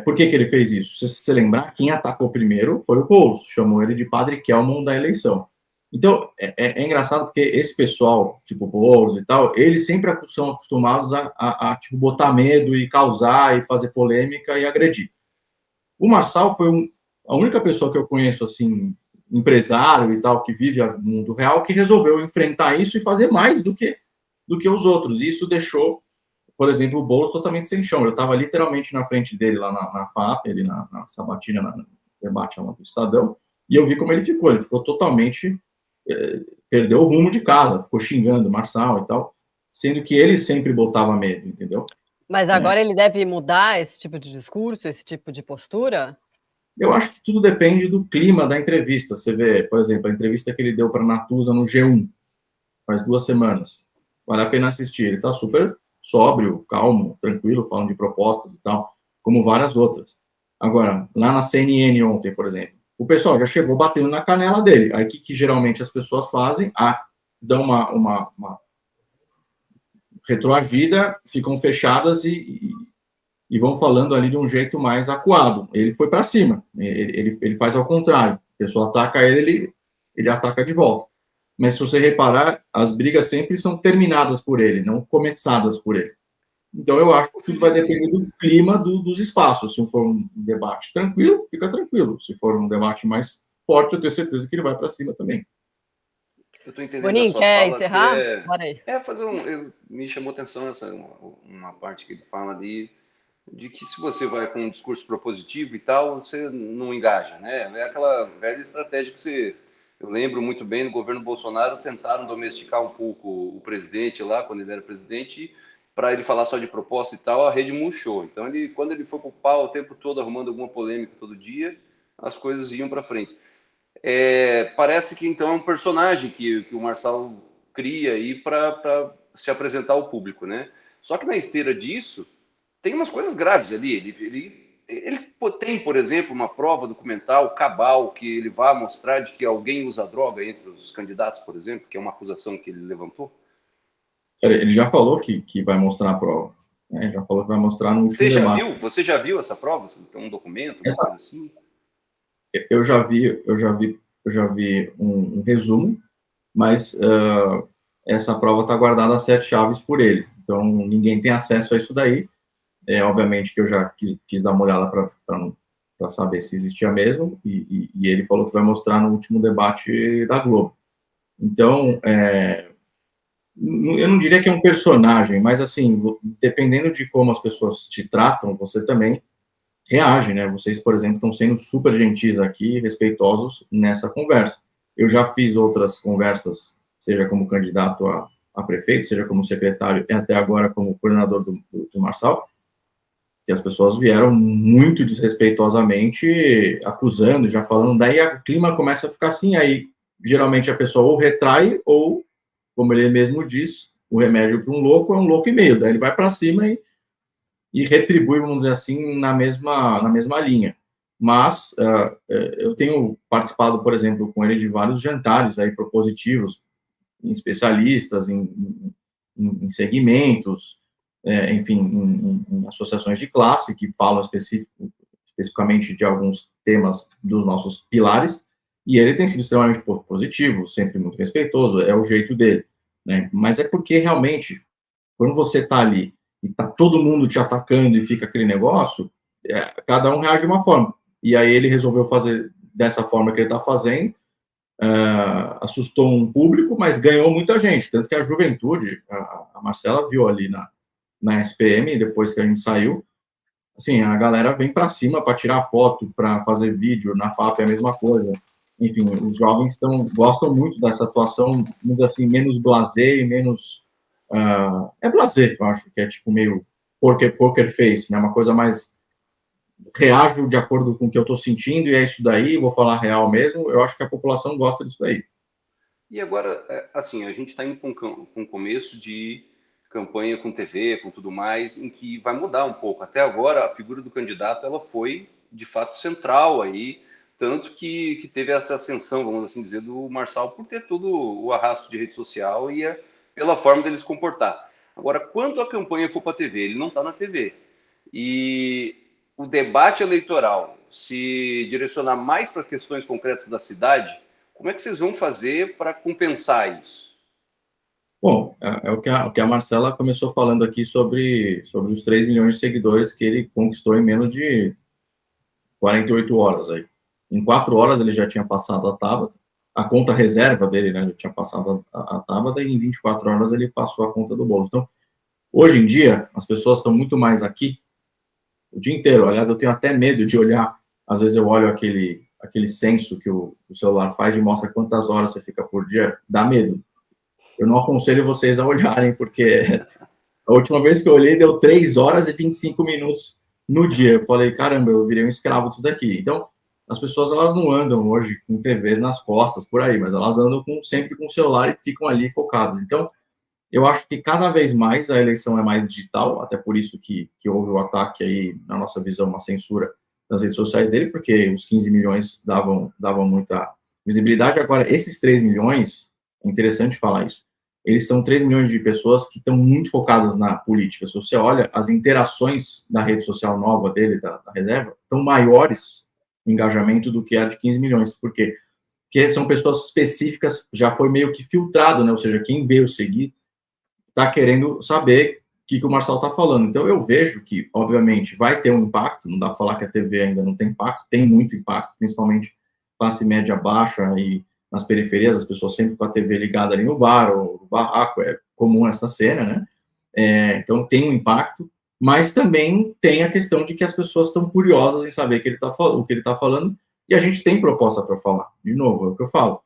Por que ele fez isso? Se você lembrar, quem atacou primeiro foi o Boulos, chamou ele de Padre Kelmon da eleição. Então, é engraçado porque esse pessoal, tipo Boulos e tal, eles sempre são acostumados a tipo, botar medo e causar e fazer polêmica e agredir. O Marçal foi a única pessoa que eu conheço, assim, empresário e tal, que vive no mundo real, que resolveu enfrentar isso e fazer mais do que os outros. E isso deixou, por exemplo, o Boulos totalmente sem chão. Eu estava literalmente na frente dele lá na FAP, ele na sabatina, no debate lá do Estadão, e eu vi como ele ficou. Ele ficou totalmente... perdeu o rumo de casa, ficou xingando o Marçal e tal, sendo que ele sempre botava medo, entendeu? Mas agora ele deve mudar esse tipo de discurso, esse tipo de postura? Eu acho que tudo depende do clima da entrevista. Você vê, por exemplo, a entrevista que ele deu para a Natuza no G1, faz 2 semanas. Vale a pena assistir. Ele está super sóbrio, calmo, tranquilo, falando de propostas e tal, como várias outras. Agora, lá na CNN ontem, por exemplo, o pessoal já chegou batendo na canela dele. Aí o que geralmente as pessoas fazem? Dão uma retroagida, ficam fechadas e vão falando ali de um jeito mais acuado. Ele foi para cima, ele faz ao contrário. A pessoa ataca ele ataca de volta. Mas se você reparar, as brigas sempre são terminadas por ele, não começadas por ele. Então eu acho que tudo vai depender do clima dos espaços. Se for um debate tranquilo, fica tranquilo. Se for um debate mais forte, eu tenho certeza que ele vai para cima também. Eu estou entendendo Boninho, a sua quer fala encerrar? Bora aí. me chamou atenção uma parte que ele fala ali de que se você vai com um discurso propositivo e tal, você não engaja, né? É aquela velha estratégia eu lembro muito bem, no governo Bolsonaro tentaram domesticar um pouco o presidente lá, quando ele era presidente, para ele falar só de proposta e tal, a rede murchou. Então, quando ele foi para o pau o tempo todo arrumando alguma polêmica todo dia, as coisas iam para frente. parece que então é um personagem que o Marçal cria aí para se apresentar ao público, né? Só que na esteira disso, tem umas coisas graves ali. Ele tem, por exemplo, uma prova documental cabal que ele vai mostrar de que alguém usa droga entre os candidatos, por exemplo, que é uma acusação que ele levantou? Ele já falou que vai mostrar a prova. Né? Já falou que vai mostrar no último debate. Você já viu essa prova? Um documento, uma coisa assim? Eu já vi um resumo, mas essa prova está guardada a 7 chaves por ele. Então, ninguém tem acesso a isso daí. Obviamente que eu já quis dar uma olhada para saber se existia mesmo, e ele falou que vai mostrar no último debate da Globo. Então, eu não diria que é um personagem, mas, assim, dependendo de como as pessoas te tratam, você também reage, né? Vocês, por exemplo, estão sendo super gentis aqui, respeitosos nessa conversa. Eu já fiz outras conversas, seja como candidato a prefeito, seja como secretário, e até agora como coordenador do Marçal, que as pessoas vieram muito desrespeitosamente acusando, já falando, daí o clima começa a ficar assim, aí geralmente a pessoa ou retrai, ou, como ele mesmo diz, o remédio para um louco e meio, daí ele vai para cima e retribui, vamos dizer assim, na mesma linha. Mas eu tenho participado, por exemplo, com ele de vários jantares aí propositivos, em especialistas, em segmentos, enfim, em associações de classe que falam especificamente de alguns temas dos nossos pilares, e ele tem sido extremamente positivo, sempre muito respeitoso, é o jeito dele, né? Mas é porque realmente, quando você está ali e está todo mundo te atacando e fica aquele negócio, cada um reage de uma forma. E aí ele resolveu fazer dessa forma que ele está fazendo, assustou um público, mas ganhou muita gente, tanto que a juventude, a Marcela viu ali na SPM, depois que a gente saiu, assim, a galera vem para cima para tirar foto, para fazer vídeo, na FAP é a mesma coisa. Enfim, os jovens gostam muito dessa atuação, assim, menos blasé e menos... é blasé, eu acho, que é tipo meio poker face, né? Uma coisa mais... reajo de acordo com o que eu estou sentindo, e é isso daí, vou falar real mesmo. Eu acho que a população gosta disso daí. E agora, assim, a gente está indo com um começo de campanha com TV, com tudo mais, em que vai mudar um pouco. Até agora, a figura do candidato ela foi, de fato, central aí, tanto que teve essa ascensão, vamos assim dizer, do Marçal por ter todo o arrasto de rede social e pela forma dele se comportar. Agora, quando a campanha for para a TV, ele não está na TV. E o debate eleitoral se direcionar mais para questões concretas da cidade, como é que vocês vão fazer para compensar isso? Bom, é o que a Marcela começou falando aqui sobre os 3 milhões de seguidores que ele conquistou em menos de 48 horas aí. Em 4 horas ele já tinha passado a Tabata, a conta reserva dele, né, já tinha passado a Tabata, e em 24 horas ele passou a conta do Boulos. Então, hoje em dia, as pessoas estão muito mais aqui o dia inteiro. Aliás, eu tenho até medo de olhar, às vezes eu olho aquele censo que o celular faz e mostra quantas horas você fica por dia, dá medo. Eu não aconselho vocês a olharem, porque a última vez que eu olhei deu 3 horas e 25 minutos no dia. Eu falei, caramba, eu virei um escravo disso daqui. Então, as pessoas, elas não andam hoje com TVs nas costas, por aí, mas elas andam sempre com o celular e ficam ali focadas. Então, eu acho que cada vez mais a eleição é mais digital, até por isso que houve o ataque aí, na nossa visão, uma censura nas redes sociais dele, porque os 15 milhões davam muita visibilidade. Agora, esses 3 milhões, é interessante falar isso, eles são 3 milhões de pessoas que estão muito focadas na política. Se você olha, as interações da rede social nova dele, da reserva, estão maiores em engajamento do que a de 15 milhões. Por quê? Porque são pessoas específicas, já foi meio que filtrado, né? Ou seja, quem veio seguir está querendo saber o que o Marçal está falando. Então, eu vejo que, obviamente, vai ter um impacto, não dá para falar que a TV ainda não tem impacto, tem muito impacto, principalmente classe média baixa e nas periferias, as pessoas sempre com a TV ligada ali no bar ou no barraco, é comum essa cena, né? Então, tem um impacto, mas também tem a questão de que as pessoas estão curiosas em saber o que ele está falando, e a gente tem proposta para falar. De novo, é o que eu falo.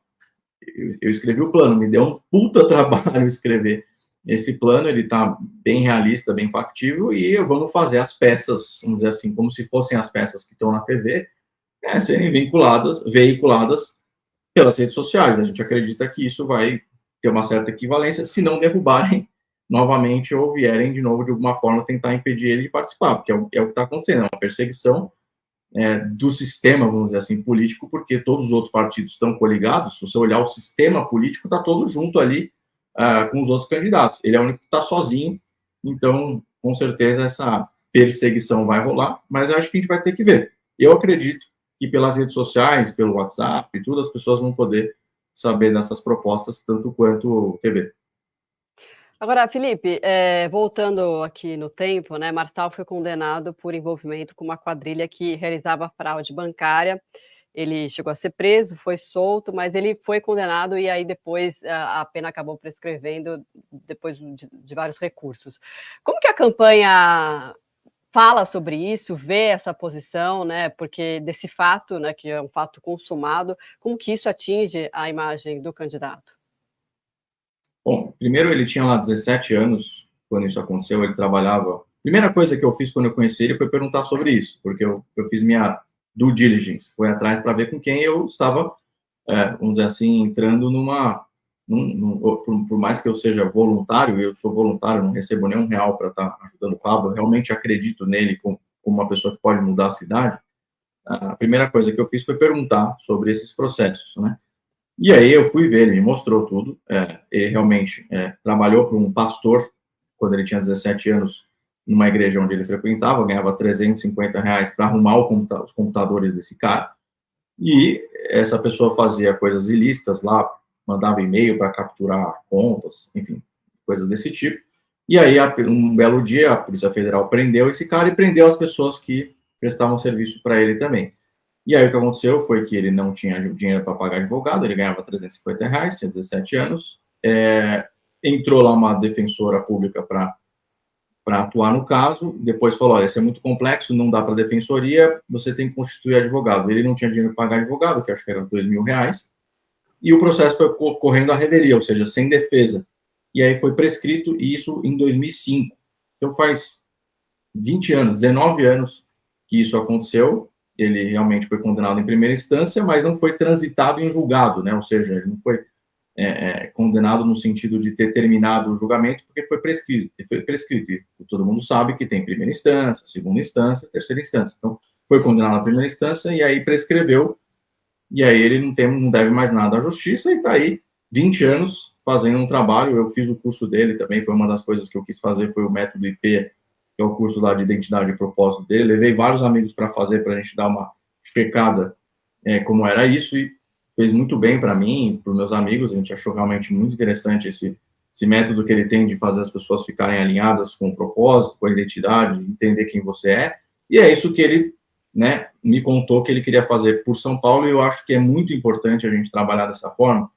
Eu escrevi o plano, me deu um puta trabalho escrever esse plano, ele está bem realista, bem factível, e vamos fazer as peças, vamos dizer assim, como se fossem as peças que estão na TV, serem veiculadas pelas redes sociais. A gente acredita que isso vai ter uma certa equivalência, se não derrubarem novamente ou vierem de novo de alguma forma tentar impedir ele de participar, porque é o que está acontecendo, é uma perseguição do sistema, vamos dizer assim, político, porque todos os outros partidos estão coligados. Se você olhar o sistema político, está todo junto ali com os outros candidatos. Ele é o único que está sozinho, então, com certeza, essa perseguição vai rolar, mas eu acho que a gente vai ter que ver. Eu acredito que pelas redes sociais, pelo WhatsApp e tudo, as pessoas vão poder saber dessas propostas tanto quanto TV. Agora, Felipe, voltando aqui no tempo, né, Marçal foi condenado por envolvimento com uma quadrilha que realizava fraude bancária. Ele chegou a ser preso, foi solto, mas ele foi condenado e aí depois a pena acabou prescrevendo depois de vários recursos. Como que a campanha fala sobre isso, vê essa posição, né? Porque desse fato, né, que é um fato consumado, como que isso atinge a imagem do candidato? Bom, primeiro ele tinha lá 17 anos quando isso aconteceu, ele trabalhava. Primeira coisa que eu fiz quando eu conheci ele foi perguntar sobre isso, porque eu fiz minha due diligence, foi atrás para ver com quem eu estava, vamos dizer assim, entrando por mais que eu seja voluntário, eu sou voluntário, não recebo nenhum real para estar ajudando o Pablo, eu realmente acredito nele como uma pessoa que pode mudar a cidade. A primeira coisa que eu fiz foi perguntar sobre esses processos, né? E aí eu fui ver, ele me mostrou tudo. Ele realmente trabalhou para um pastor, quando ele tinha 17 anos, numa igreja onde ele frequentava, ganhava R$ 350 para arrumar os computadores desse cara. E essa pessoa fazia coisas ilícitas lá, mandava e-mail para capturar contas, enfim, coisas desse tipo. E aí, um belo dia, a Polícia Federal prendeu esse cara e prendeu as pessoas que prestavam serviço para ele também. E aí o que aconteceu foi que ele não tinha dinheiro para pagar advogado, ele ganhava R$ 350, tinha 17 anos, entrou lá uma defensora pública para atuar no caso, depois falou, olha, isso é muito complexo, não dá para defensoria, você tem que constituir advogado. Ele não tinha dinheiro para pagar advogado, que acho que era R$ 2.000, e o processo foi correndo à revelia, ou seja, sem defesa. E aí foi prescrito, e isso em 2005. Então faz 20 anos, 19 anos que isso aconteceu. Ele realmente foi condenado em primeira instância, mas não foi transitado em julgado, né? Ou seja, ele não foi condenado no sentido de ter terminado o julgamento, porque foi prescrito. E todo mundo sabe que tem primeira instância, segunda instância, terceira instância. Então, foi condenado na primeira instância e aí prescreveu, e aí ele não deve mais nada à justiça e está aí 20 anos fazendo um trabalho. Eu fiz o curso dele também, foi uma das coisas que eu quis fazer, foi o método IP, que é o curso lá de identidade e propósito dele. Levei vários amigos para fazer, para a gente dar uma checada como era isso, e fez muito bem para mim, para os meus amigos. A gente achou realmente muito interessante esse método que ele tem de fazer as pessoas ficarem alinhadas com o propósito, com a identidade, entender quem você é. E é isso que ele, né, me contou que ele queria fazer por São Paulo, e eu acho que é muito importante a gente trabalhar dessa forma.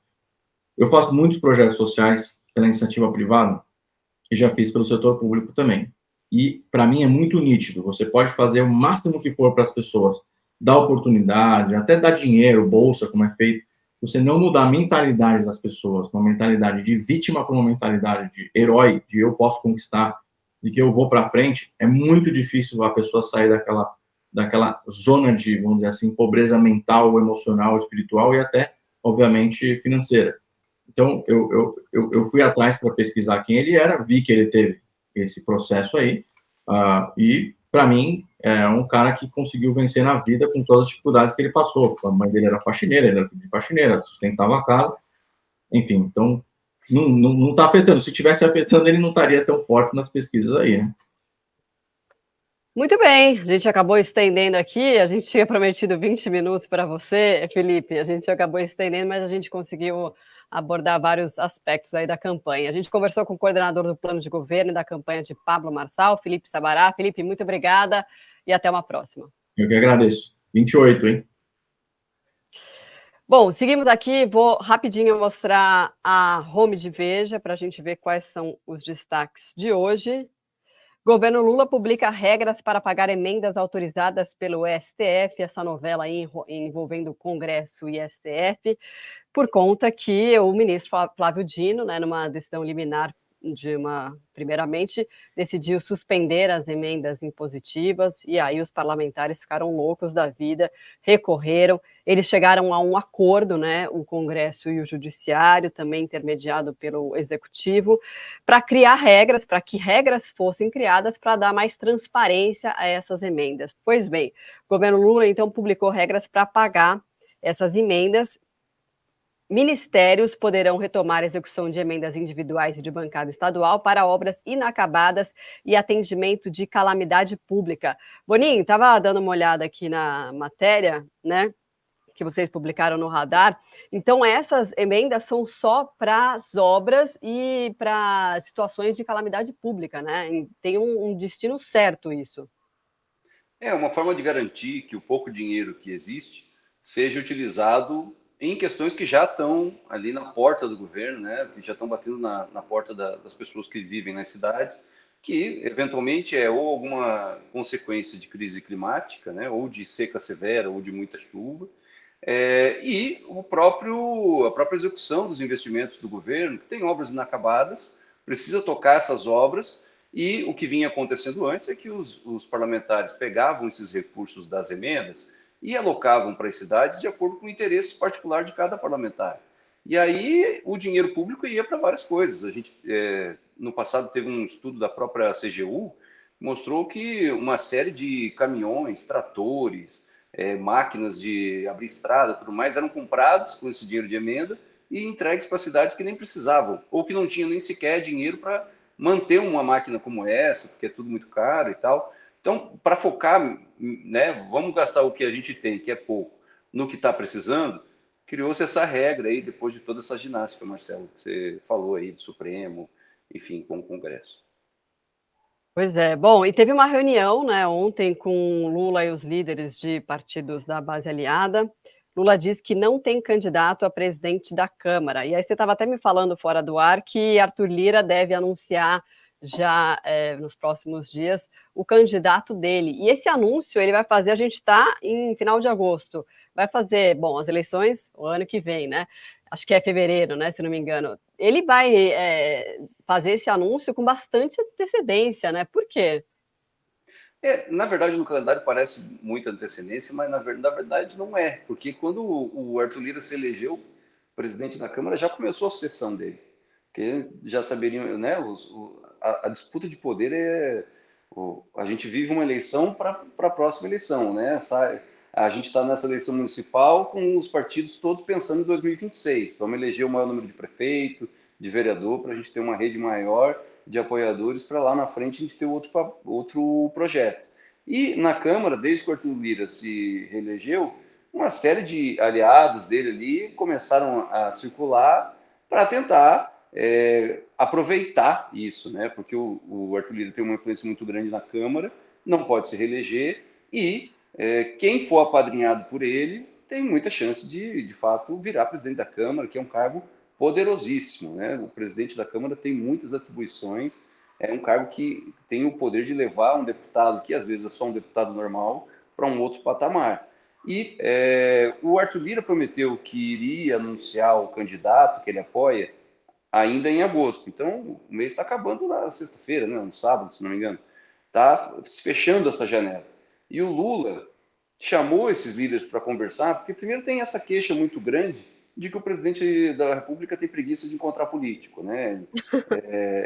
Eu faço muitos projetos sociais pela iniciativa privada e já fiz pelo setor público também. E, para mim, é muito nítido. Você pode fazer o máximo que for para as pessoas, dar oportunidade, até dar dinheiro, bolsa, como é feito. Você não mudar a mentalidade das pessoas, uma mentalidade de vítima para uma mentalidade de herói, de eu posso conquistar, de que eu vou para frente, é muito difícil a pessoa sair daquela zona de, vamos dizer assim, pobreza mental, emocional, espiritual e até, obviamente, financeira. Então, eu fui atrás para pesquisar quem ele era, vi que ele teve esse processo aí, e, para mim, é um cara que conseguiu vencer na vida com todas as dificuldades que ele passou. A mãe dele era faxineira, ele era filho de faxineira, sustentava a casa, enfim, então, não está afetando. Se tivesse afetando, ele não estaria tão forte nas pesquisas aí, né? Muito bem, a gente acabou estendendo aqui, a gente tinha prometido 20 minutos para você, Felipe, a gente acabou estendendo, mas a gente conseguiu abordar vários aspectos aí da campanha. A gente conversou com o coordenador do plano de governo e da campanha de Pablo Marçal, Felipe Sabará. Felipe, muito obrigada e até uma próxima. Eu que agradeço. 28, hein? Bom, seguimos aqui, vou rapidinho mostrar a home de Veja para a gente ver quais são os destaques de hoje. Governo Lula publica regras para pagar emendas autorizadas pelo STF, essa novela aí envolvendo o Congresso e STF, por conta que o ministro Flávio Dino, né, numa decisão liminar primeiramente, decidiu suspender as emendas impositivas, e aí os parlamentares ficaram loucos da vida, recorreram, eles chegaram a um acordo, né, o Congresso e o Judiciário, também intermediado pelo Executivo, para criar regras, para que regras fossem criadas para dar mais transparência a essas emendas. Pois bem, o governo Lula, então, publicou regras para pagar essas emendas. Ministérios poderão retomar a execução de emendas individuais e de bancada estadual para obras inacabadas e atendimento de calamidade pública. Boninho, estava dando uma olhada aqui na matéria, né, que vocês publicaram no Radar. Então, essas emendas são só para as obras e para situações de calamidade pública, né? Tem um destino certo isso. É uma forma de garantir que o pouco dinheiro que existe seja utilizado em questões que já estão ali na porta do governo, né, que já estão batendo na porta das pessoas que vivem nas cidades, que eventualmente é ou alguma consequência de crise climática, né, ou de seca severa, ou de muita chuva, e a própria execução dos investimentos do governo, que tem obras inacabadas, precisa tocar essas obras, e o que vinha acontecendo antes é que os parlamentares pegavam esses recursos das emendas e alocavam para as cidades de acordo com o interesse particular de cada parlamentar. E aí o dinheiro público ia para várias coisas. A gente, no passado, teve um estudo da própria CGU, mostrou que uma série de caminhões, tratores, máquinas de abrir estrada, tudo mais, eram comprados com esse dinheiro de emenda e entregues para cidades que nem precisavam, ou que não tinham nem sequer dinheiro para manter uma máquina como essa, porque é tudo muito caro e tal. Então, para focar, né, vamos gastar o que a gente tem, que é pouco, no que está precisando, criou-se essa regra aí, depois de toda essa ginástica, Marcelo, que você falou aí do Supremo, enfim, com o Congresso. Pois é. Bom, e teve uma reunião, né, ontem com Lula e os líderes de partidos da base aliada. Lula diz que não tem candidato a presidente da Câmara. E aí você estava até me falando fora do ar que Arthur Lira deve anunciar já nos próximos dias o candidato dele. E esse anúncio ele vai fazer, a gente está em final de agosto, vai fazer, bom, as eleições o ano que vem, né? Acho que é fevereiro, né, se não me engano. Ele vai fazer esse anúncio com bastante antecedência, né? Por quê? Na verdade, no calendário parece muita antecedência, mas na verdade não é, porque quando o Arthur Lira se elegeu presidente da Câmara, já começou a sucessão dele, porque já saberiam, né, a disputa de poder a gente vive uma eleição para a próxima eleição, né? A gente está nessa eleição municipal com os partidos todos pensando em 2026. Vamos eleger o maior número de prefeito, de vereador, para a gente ter uma rede maior de apoiadores para lá na frente a gente ter outro projeto. E na Câmara, desde que o Arthur Lira se reelegeu, uma série de aliados dele ali começaram a circular para tentar aproveitar isso, né? Porque o Arthur Lira tem uma influência muito grande na Câmara, não pode se reeleger e quem for apadrinhado por ele tem muita chance de fato, virar presidente da Câmara, que é um cargo poderosíssimo, né? O presidente da Câmara tem muitas atribuições, é um cargo que tem o poder de levar um deputado, que às vezes é só um deputado normal, para um outro patamar. E o Arthur Lira prometeu que iria anunciar o candidato que ele apoia ainda em agosto. Então, o mês está acabando na sexta-feira, né? No sábado, se não me engano. Está fechando essa janela. E o Lula chamou esses líderes para conversar, porque primeiro tem essa queixa muito grande de que o presidente da República tem preguiça de encontrar político, né?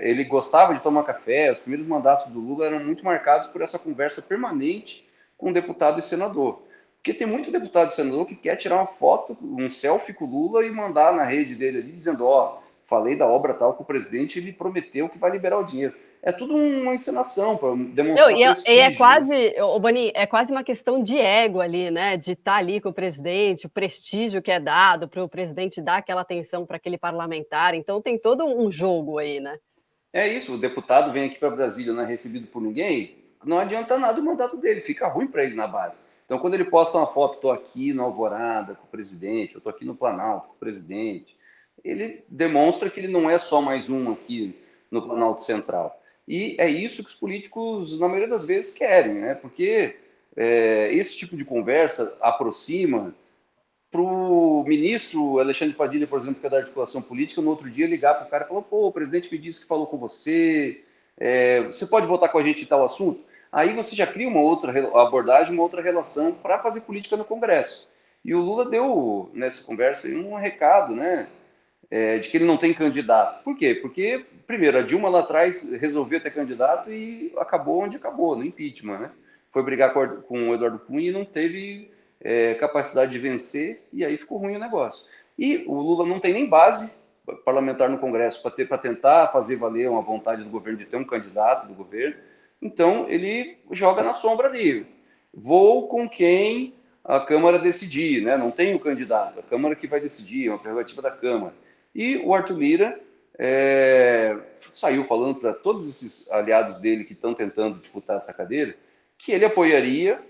Ele gostava de tomar café, os primeiros mandatos do Lula eram muito marcados por essa conversa permanente com deputado e senador. Porque tem muito deputado e senador que quer tirar uma foto, um selfie com o Lula e mandar na rede dele ali, dizendo, falei da obra tal com o presidente, ele prometeu que vai liberar o dinheiro. É tudo uma encenação para demonstrar prestígio. É quase, Boni, é quase uma questão de ego ali, né? De estar ali com o presidente, o prestígio que é dado para o presidente dar aquela atenção para aquele parlamentar. Então tem todo um jogo aí, né? É isso, o deputado vem aqui para Brasília, não é recebido por ninguém, não adianta nada o mandato dele, fica ruim para ele na base. Então, quando ele posta uma foto, estou aqui na Alvorada com o presidente, eu estou aqui no Planalto com o presidente, ele demonstra que ele não é só mais um aqui no Planalto Central. E é isso que os políticos, na maioria das vezes, querem, né? Porque esse tipo de conversa aproxima, para o ministro Alexandre Padilha, por exemplo, que é da articulação política, no outro dia ligar para o cara e falar, pô, o presidente me disse que falou com você, você pode votar com a gente em tal assunto? Aí você já cria uma outra abordagem, uma outra relação para fazer política no Congresso. E o Lula deu, nessa conversa, um recado, né, de que ele não tem candidato. Por quê? Porque, primeiro, a Dilma lá atrás resolveu ter candidato e acabou onde acabou, no impeachment, né? Foi brigar com o Eduardo Cunha e não teve capacidade de vencer, e aí ficou ruim o negócio. E o Lula não tem nem base parlamentar no Congresso para tentar fazer valer uma vontade do governo de ter um candidato do governo, então ele joga na sombra ali. Vou com quem a Câmara decidir, né? Não tem o candidato, a Câmara que vai decidir, é uma prerrogativa da Câmara. E o Arthur Lira saiu falando para todos esses aliados dele que estão tentando disputar essa cadeira que ele apoiaria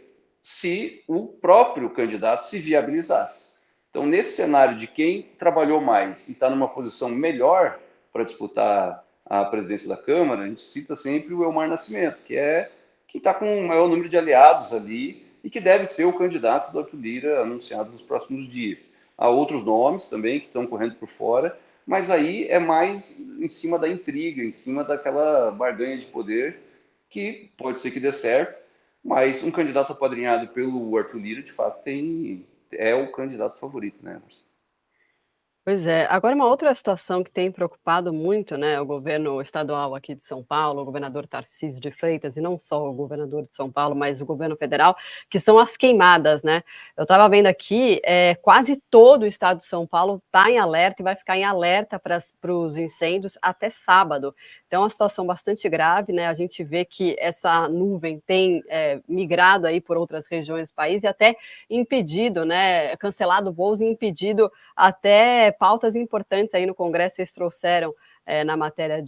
se o próprio candidato se viabilizasse. Então, nesse cenário de quem trabalhou mais e está numa posição melhor para disputar a presidência da Câmara, a gente cita sempre o Elmar Nascimento, que é quem está com o maior número de aliados ali e que deve ser o candidato do Arthur Lira anunciado nos próximos dias. Há outros nomes também que estão correndo por fora, mas aí é mais em cima da intriga, em cima daquela barganha de poder, que pode ser que dê certo, mas um candidato apadrinhado pelo Arthur Lira, de fato, é o candidato favorito, né, Marcelo? Pois é. Agora, uma outra situação que tem preocupado muito, né, o governo estadual aqui de São Paulo, o governador Tarcísio de Freitas, e não só o governador de São Paulo, mas o governo federal, que são as queimadas, né? Eu estava vendo aqui, quase todo o estado de São Paulo está em alerta e vai ficar em alerta para os incêndios até sábado. Então, é uma situação bastante grave, né? A gente vê que essa nuvem tem migrado aí por outras regiões do país e até impedido, né, cancelado voos e impedido até pautas importantes aí no Congresso. Eles trouxeram na matéria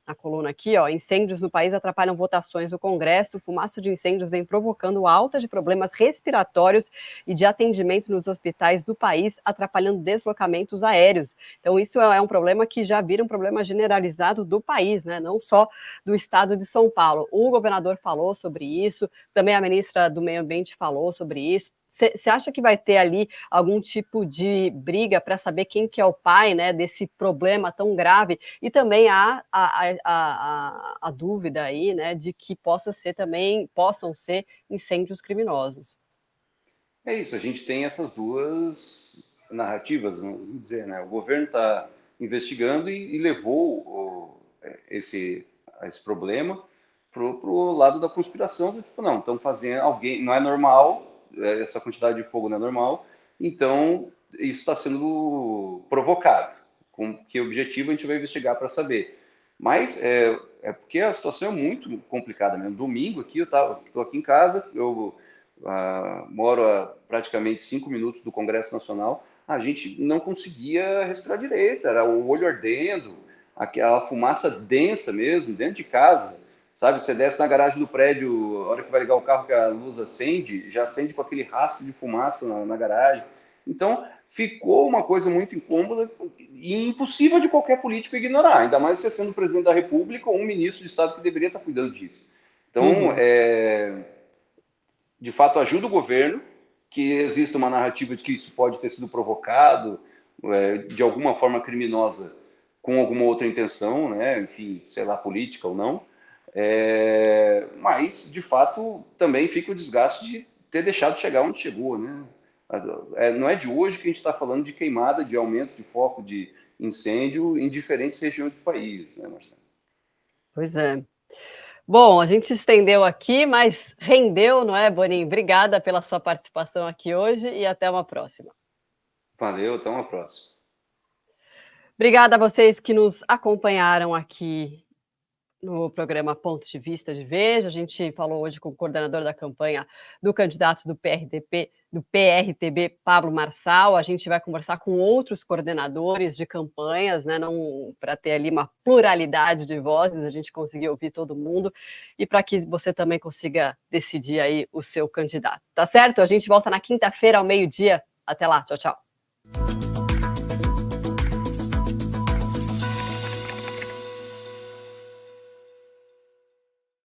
na coluna aqui, ó, incêndios no país atrapalham votações do Congresso, fumaça de incêndios vem provocando alta de problemas respiratórios e de atendimento nos hospitais do país, atrapalhando deslocamentos aéreos. Então isso é um problema que já vira um problema generalizado do país, né, não só do estado de São Paulo. O governador falou sobre isso, também a ministra do Meio Ambiente falou sobre isso. Você acha que vai ter ali algum tipo de briga para saber quem que é o pai, né, desse problema tão grave? E também há a dúvida aí, né, de que possam ser incêndios criminosos. É isso, a gente tem essas duas narrativas, vamos dizer, né? O governo está investigando e levou esse problema para o lado da conspiração, do tipo, não, estão fazendo alguém, não é normal, essa quantidade de fogo não é normal, então isso está sendo provocado. Com que objetivo a gente vai investigar para saber. Mas porque a situação é muito complicada mesmo. Domingo aqui, eu estou aqui em casa, eu moro a praticamente 5 minutos do Congresso Nacional, a gente não conseguia respirar direito, era o olho ardendo, aquela fumaça densa mesmo, dentro de casa. Sabe, você desce na garagem do prédio, a hora que vai ligar o carro que a luz acende, já acende com aquele rastro de fumaça na garagem. Então, ficou uma coisa muito incômoda e impossível de qualquer político ignorar, ainda mais você sendo presidente da República ou um ministro de Estado que deveria estar cuidando disso. Então, de fato, ajuda o governo, que exista uma narrativa de que isso pode ter sido provocado de alguma forma criminosa com alguma outra intenção, né? Enfim, sei lá, política ou não. Mas, de fato, também fica o desgaste de ter deixado chegar onde chegou, né? Não é de hoje que a gente está falando de queimada, de aumento de foco de incêndio em diferentes regiões do país, né, Marcelo? Pois é. Bom, a gente estendeu aqui, mas rendeu, não é, Boninho? Obrigada pela sua participação aqui hoje e até uma próxima. Valeu, até uma próxima. Obrigada a vocês que nos acompanharam aqui no programa Ponto de Vista de Veja. A gente falou hoje com o coordenador da campanha do candidato do PRTB, Pablo Marçal. A gente vai conversar com outros coordenadores de campanhas, né, para ter ali uma pluralidade de vozes, a gente conseguir ouvir todo mundo e para que você também consiga decidir aí o seu candidato. Tá certo? A gente volta na quinta-feira ao meio-dia. Até lá. Tchau, tchau.